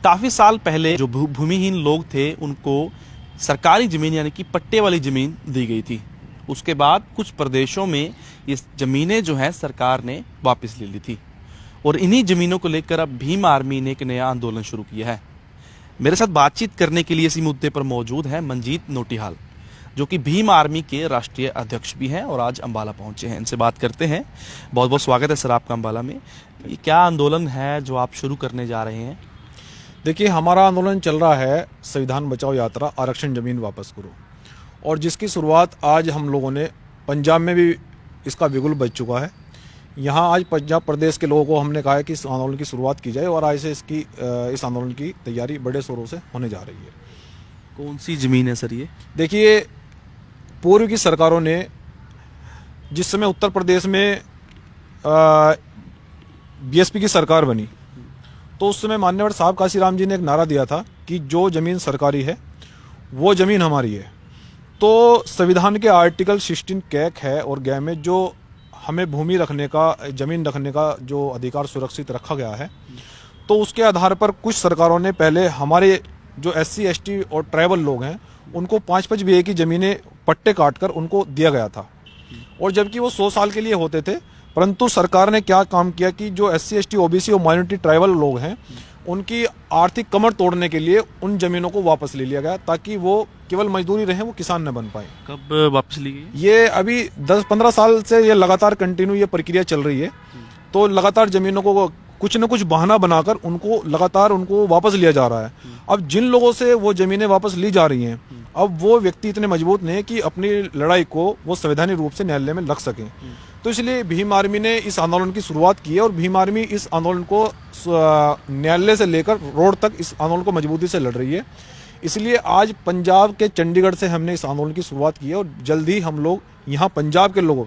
काफ़ी साल पहले जो भूमिहीन लोग थे उनको सरकारी ज़मीन यानी कि पट्टे वाली ज़मीन दी गई थी। उसके बाद कुछ प्रदेशों में ये ज़मीनें जो हैं सरकार ने वापस ले ली थी और इन्हीं ज़मीनों को लेकर अब भीम आर्मी ने एक नया आंदोलन शुरू किया है। मेरे साथ बातचीत करने के लिए इसी मुद्दे पर मौजूद है मंजीत नोटिहाल, जो कि भीम आर्मी के राष्ट्रीय अध्यक्ष भी हैं और आज अंबाला पहुंचे हैं। इनसे बात करते हैं। बहुत बहुत स्वागत है सर आपका अंबाला में। ये क्या आंदोलन है जो आप शुरू करने जा रहे हैं? देखिए, हमारा आंदोलन चल रहा है संविधान बचाओ यात्रा, आरक्षण ज़मीन वापस करो, और जिसकी शुरुआत आज हम लोगों ने पंजाब में भी इसका बिगुल बज चुका है। यहाँ आज पंजाब प्रदेश के लोगों को हमने कहा है कि इस आंदोलन की शुरुआत की जाए और आज से इस आंदोलन की तैयारी बड़े शोरों से होने जा रही है। कौन सी ज़मीन है सर ये? देखिए, पूर्व की सरकारों ने जिस समय उत्तर प्रदेश में बीएसपी की सरकार बनी तो उस समय माननीय साहब काशीराम जी ने एक नारा दिया था कि जो ज़मीन सरकारी है वो ज़मीन हमारी है। तो संविधान के आर्टिकल 16 कैक है और गै में जो हमें भूमि रखने का, ज़मीन रखने का जो अधिकार सुरक्षित रखा गया है, तो उसके आधार पर कुछ सरकारों ने पहले हमारे जो SC ST और ट्राइबल लोग हैं उनको 5-5 बीघे की ज़मीनें पट्टे काटकर उनको दिया गया था, और जबकि वो 100 साल के लिए होते थे। परंतु सरकार ने क्या काम किया कि जो SC ST OBC और माइनॉरिटी ट्राइबल लोग हैं उनकी आर्थिक कमर तोड़ने के लिए उन ज़मीनों को वापस ले लिया गया ताकि वो केवल मजदूरी रहे, वो किसान न बन पाए। कब वापस ली गई? ये अभी 10-15 साल से ये लगातार कंटिन्यू ये प्रक्रिया चल रही है। तो लगातार ज़मीनों को कुछ न कुछ बहाना बनाकर उनको वापस लिया जा रहा है। अब जिन लोगों से वो ज़मीनें वापस ली जा रही हैं, अब वो व्यक्ति इतने मजबूत नहीं है कि अपनी लड़ाई को वो संवैधानिक रूप से न्यायालय में लग सकें। तो इसलिए भीम आर्मी ने इस आंदोलन की शुरुआत की है और भीम आर्मी इस आंदोलन को न्यायालय से लेकर रोड तक इस आंदोलन को मजबूती से लड़ रही है। इसलिए आज पंजाब के चंडीगढ़ से हमने इस आंदोलन की शुरुआत की है और जल्द ही हम लोग यहाँ पंजाब के लोगों,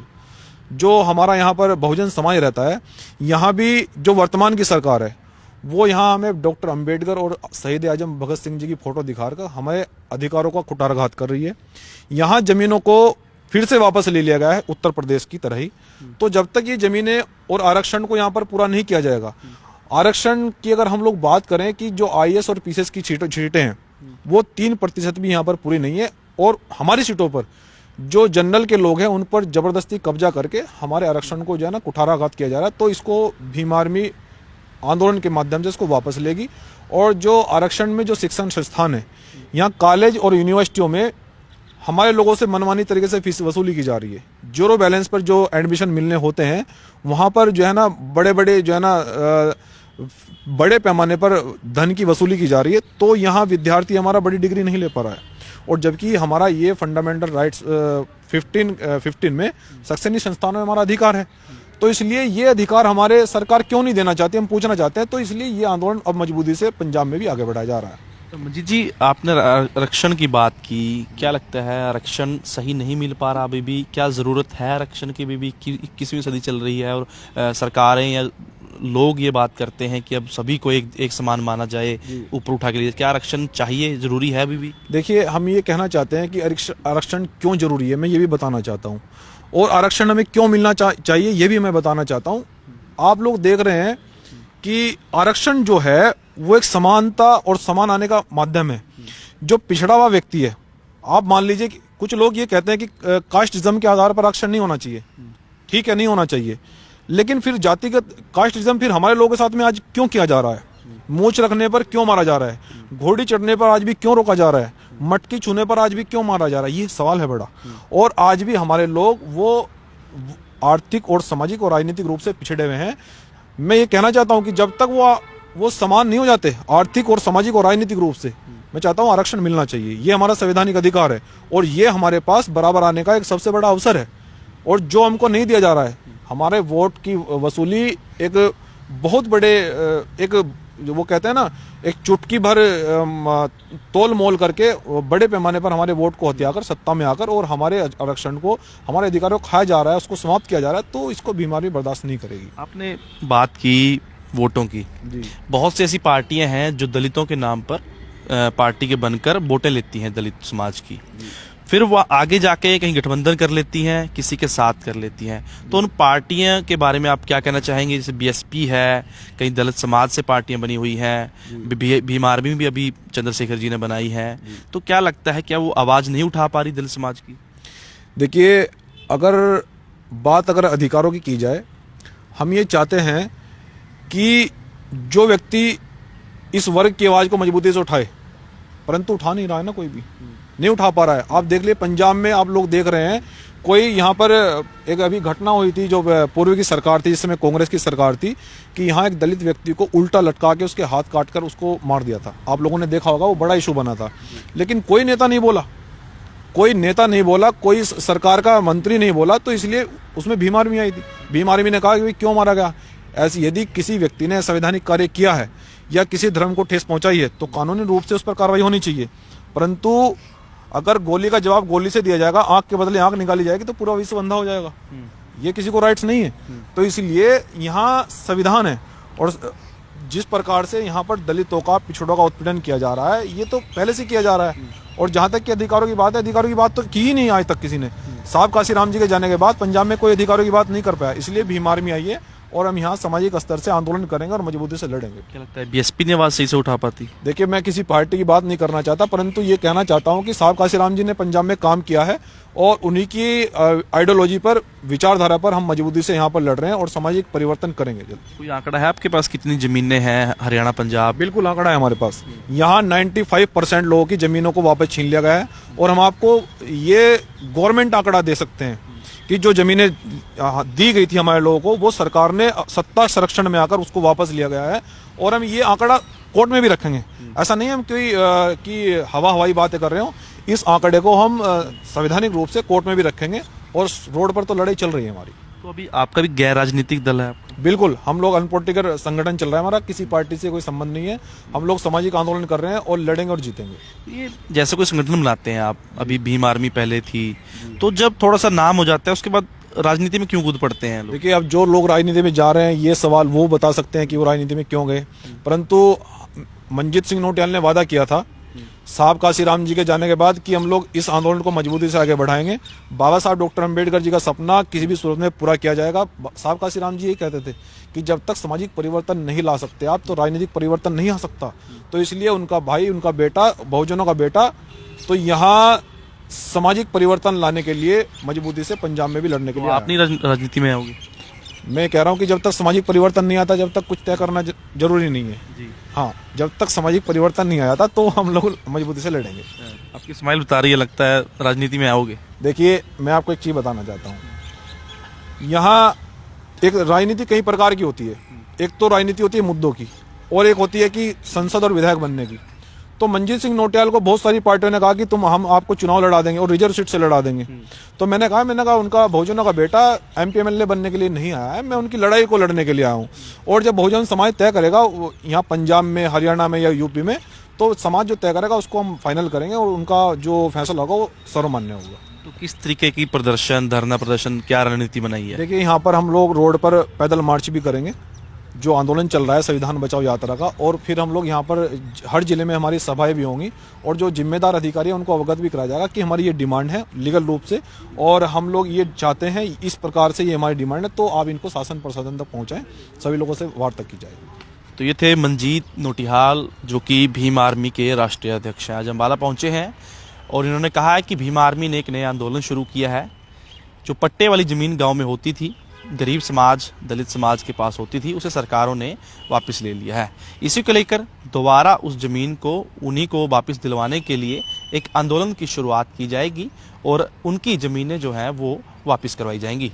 जो हमारा यहाँ पर बहुजन समाज रहता है, यहाँ भी जो वर्तमान की सरकार है वो यहाँ हमें डॉक्टर अंबेडकर और शहीद आजम भगत सिंह जी की फोटो दिखाकर हमारे अधिकारों का कुठाराघात कर रही है। यहाँ जमीनों को फिर से वापस ले लिया गया है उत्तर प्रदेश की तरह ही। तो जब तक ये जमीनें और आरक्षण को यहाँ पर पूरा नहीं किया जाएगा, आरक्षण की अगर हम लोग बात करें कि जो IAS और PCS की सीटें हैं वो 3% भी यहाँ पर पूरी नहीं है, और हमारी सीटों पर जो जनरल के लोग हैं उन पर जबरदस्ती कब्जा करके हमारे आरक्षण को जो है ना कुठाराघात किया जा रहा है। तो इसको भीम आर्मी आंदोलन के माध्यम से इसको वापस लेगी। और जो आरक्षण में जो शिक्षण संस्थान है, यहाँ कॉलेज और यूनिवर्सिटियों में हमारे लोगों से मनमानी तरीके से फीस वसूली की जा रही है। जीरो बैलेंस पर जो एडमिशन मिलने होते हैं वहाँ पर जो है ना बड़े पैमाने पर धन की वसूली की जा रही है। तो यहाँ विद्यार्थी हमारा बड़ी डिग्री नहीं ले पा रहा है, और जबकि हमारा ये फंडामेंटल राइट्स 15 में शैक्षणिक संस्थानों में हमारा अधिकार है। तो इसलिए ये अधिकार हमारे सरकार क्यों नहीं देना चाहती, हम पूछना चाहते हैं। तो इसलिए ये आंदोलन अब मजबूती से पंजाब में भी आगे बढ़ाया जा रहा है। तो मंजीत जी, आपने आरक्षण की बात की, क्या लगता है आरक्षण सही नहीं मिल पा रहा अभी भी? क्या ज़रूरत है आरक्षण की? अभी भी 21वीं सदी चल रही है और सरकारें या लोग ये बात करते हैं कि अब सभी को एक समान माना जाए, ऊपर उठा के लिए। क्या आरक्षण चाहिए, ज़रूरी है अभी भी? देखिए, हम ये कहना चाहते हैं कि आरक्षण क्यों ज़रूरी है, मैं ये भी बताना चाहता हूँ, और आरक्षण हमें क्यों मिलना चाहिए ये भी मैं बताना चाहता हूँ। आप लोग देख रहे हैं कि आरक्षण जो है वो एक समानता और समान आने का माध्यम है। जो पिछड़ा हुआ व्यक्ति है, आप मान लीजिए कि कुछ लोग ये कहते हैं कि कास्टिज्म के आधार पर आरक्षण नहीं होना चाहिए। ठीक है, नहीं होना चाहिए, लेकिन फिर जातिगत कास्टिज्म फिर हमारे लोगों के साथ में आज क्यों किया जा रहा है? मूंछ रखने पर क्यों मारा जा रहा है? घोड़ी चढ़ने पर आज भी क्यों रोका जा रहा है? मटकी छूने पर आज भी क्यों मारा जा रहा है? ये सवाल है बड़ा। और आज भी हमारे लोग वो आर्थिक और सामाजिक और राजनीतिक रूप से पिछड़े हुए हैं। मैं ये कहना चाहता हूँ कि जब तक वो समान नहीं हो जाते आर्थिक और सामाजिक और राजनीतिक रूप से, मैं चाहता हूँ आरक्षण मिलना चाहिए। ये हमारा संवैधानिक अधिकार है और ये हमारे पास बराबर आने का एक सबसे बड़ा अवसर है। और जो हमको नहीं दिया जा रहा है, हमारे वोट की वसूली एक बहुत बड़े वो कहते हैं ना, एक चुटकी भर तोल मोल करके बड़े पैमाने पर हमारे वोट को हथियाकर सत्ता में आकर और हमारे आरक्षण को, हमारे अधिकारों को खाया जा रहा है, उसको समाप्त किया जा रहा है। तो इसको बीमारी बर्दाश्त नहीं करेगी। आपने बात की वोटों की, बहुत सी ऐसी पार्टियां हैं जो दलितों के नाम पर पार्टी के बनकर वोटें लेती हैं दलित समाज की। फिर वो आगे जाके कहीं गठबंधन कर लेती हैं, किसी के साथ कर लेती हैं। तो उन पार्टियां के बारे में आप क्या कहना चाहेंगे? जैसे बीएसपी है, कहीं दलित समाज से पार्टियां बनी हुई हैं, भीम आर्मी भी अभी चंद्रशेखर जी ने बनाई है। तो क्या लगता है, क्या वो आवाज नहीं उठा पा रही दलित समाज की? देखिए, अगर अधिकारों की जाए, हम ये चाहते हैं कि जो व्यक्ति इस वर्ग की आवाज को मजबूती से उठाए, परंतु उठा नहीं रहा है ना, कोई भी नहीं उठा पा रहा है। आप देख लिए पंजाब में, आप लोग देख रहे हैं, कोई यहाँ पर एक अभी घटना हुई थी जो पूर्व की सरकार थी, जिस समय कांग्रेस की सरकार थी, कि यहाँ एक दलित व्यक्ति को उल्टा लटका के उसके हाथ काटकर उसको मार दिया था। आप लोगों ने देखा होगा, वो बड़ा इशू बना था। लेकिन कोई नेता नहीं बोला, कोई सरकार का मंत्री नहीं बोला। तो इसलिए उसमें भीम आर्मी आई थी। भीम आर्मी ने कहा कि क्यों मारा गया। ऐसे यदि किसी व्यक्ति ने संवैधानिक कार्य किया है या किसी धर्म को ठेस पहुंचाई है तो कानूनी रूप से उस पर कार्रवाई होनी चाहिए। परंतु अगर गोली का जवाब गोली से दिया जाएगा, आंख के बदले आंख निकाली जाएगी, तो पूरा विश्व अंधा हो जाएगा। ये किसी को राइट्स नहीं है। तो इसलिए यहाँ संविधान है, और जिस प्रकार से यहाँ पर दलितों का, पिछड़ों का उत्पीड़न किया जा रहा है, ये तो पहले से किया जा रहा है। और जहां तक कि अधिकारों की बात है, अधिकारों की बात तो की ही नहीं आज तक किसी ने। साहब काशीराम जी के जाने के बाद पंजाब में कोई अधिकारों की बात नहीं कर पाया। इसलिए भीम आर्मी आई है, और हम यहाँ सामाजिक स्तर से आंदोलन करेंगे और मजबूती से लड़ेंगे। क्या लगता है, बीएसपी ने आवाज सही से उठा पाती? देखिए, मैं किसी पार्टी की बात नहीं करना चाहता, परंतु ये कहना चाहता हूँ कि साहब काशीराम जी ने पंजाब में काम किया है, और उन्हीं की आइडियोलॉजी पर, विचारधारा पर हम मजबूती से यहाँ पर लड़ रहे हैं और सामाजिक परिवर्तन करेंगे जल्द। कोई आंकड़ा है आपके पास, कितनी जमीनें हैं हरियाणा पंजाब? बिल्कुल आंकड़ा है हमारे पास। यहाँ 95% लोगों की जमीनों को वापस छीन लिया गया है, और हम आपको ये गवर्नमेंट आंकड़ा दे सकते हैं कि जो जमीनें दी गई थी हमारे लोगों को, वो सरकार ने सत्ता संरक्षण में आकर उसको वापस लिया गया है। और हम ये आंकड़ा कोर्ट में भी रखेंगे। ऐसा नहीं है हम कि हवाई बातें कर रहे हो। इस आंकड़े को हम संवैधानिक रूप से कोर्ट में भी रखेंगे, और रोड पर तो लड़ाई चल रही है हमारी। तो अभी आपका भी गैर राजनीतिक दल है आपका? बिल्कुल, हम लोग अनपोलिटिकल संगठन चल रहा है हमारा, किसी पार्टी से कोई संबंध नहीं है। हम लोग सामाजिक आंदोलन कर रहे हैं और लड़ेंगे और जीतेंगे। ये जैसे कोई संगठन बनाते हैं आप, अभी भीम आर्मी पहले थी, तो जब थोड़ा सा नाम हो जाता है उसके बाद राजनीति में क्यों कूद पड़ते हैं लोग? देखिए, अब जो लोग राजनीति में जा रहे हैं, ये सवाल वो बता सकते हैं कि वो राजनीति में क्यों गए। परंतु मंजीत सिंह नोटियाल ने वादा किया था साहब काशीराम जी के जाने के बाद कि हम लोग इस आंदोलन को मजबूती से आगे बढ़ाएंगे। बाबा साहब डॉक्टर अंबेडकर जी का सपना किसी भी सूरत में पूरा किया जाएगा। साहब काशीराम जी यही कहते थे कि जब तक सामाजिक परिवर्तन नहीं ला सकते आप, तो राजनीतिक परिवर्तन नहीं आ सकता। तो इसलिए उनका भाई, उनका बेटा, बहुजनों का बेटा, तो यहाँ सामाजिक परिवर्तन लाने के लिए मजबूती से पंजाब में भी लड़ने के लिए आप नहीं राजनीति में आओगे? मैं कह रहा हूँ कि जब तक सामाजिक परिवर्तन नहीं आता, जब तक कुछ तय करना जरूरी नहीं है जी। हाँ, जब तक सामाजिक परिवर्तन नहीं आया था तो हम लोग मजबूती से लड़ेंगे। आपकी स्माइल बता रही है, लगता है राजनीति में आओगे। देखिए, मैं आपको एक चीज बताना चाहता हूँ। यहाँ एक राजनीति कई प्रकार की होती है। एक तो राजनीति होती है मुद्दों की, और एक होती है कि संसद और विधायक बनने की। तो मंजीत सिंह नोटियाल को बहुत सारी पार्टियों ने कहा कि हम आपको चुनाव लड़ा देंगे और रिजर्व सीट से लड़ा देंगे। तो मैंने कहा उनका बहुजनों का बेटा MP MLA बनने के लिए नहीं आया है, मैं उनकी लड़ाई को लड़ने के लिए आया हूँ। और जब बहुजन समाज तय करेगा यहाँ पंजाब में, हरियाणा में या यूपी में, तो समाज जो तय करेगा उसको हम फाइनल करेंगे, और उनका जो फैसला होगा वो सर्वमान्य होगा। तो किस तरीके की प्रदर्शन, धरना प्रदर्शन, क्या रणनीति बनाई है? देखिए, यहाँ पर हम लोग रोड पर पैदल मार्च भी करेंगे, जो आंदोलन चल रहा है संविधान बचाओ यात्रा का। और फिर हम लोग यहाँ पर हर जिले में हमारी सभाएं भी होंगी, और जो जिम्मेदार अधिकारी है उनको अवगत भी कराया जाएगा कि हमारी ये डिमांड है लीगल रूप से, और हम लोग ये चाहते हैं, इस प्रकार से ये हमारी डिमांड है, तो आप इनको शासन प्रशासन तक पहुँचाएं, सभी लोगों से वार्ता की जाएगी। तो ये थे मंजीत नोटियाल, जो कि भीम आर्मी के राष्ट्रीय अध्यक्ष हैं। आज अम्बाला पहुँचे हैं, और इन्होंने कहा है कि भीम आर्मी ने एक नया आंदोलन शुरू किया है। जो पट्टे वाली ज़मीन गाँव में होती थी, गरीब समाज, दलित समाज के पास होती थी, उसे सरकारों ने वापस ले लिया है। इसी को लेकर दोबारा उस ज़मीन को उन्हीं को वापस दिलवाने के लिए एक आंदोलन की शुरुआत की जाएगी, और उनकी ज़मीनें जो हैं वो वापस करवाई जाएंगी।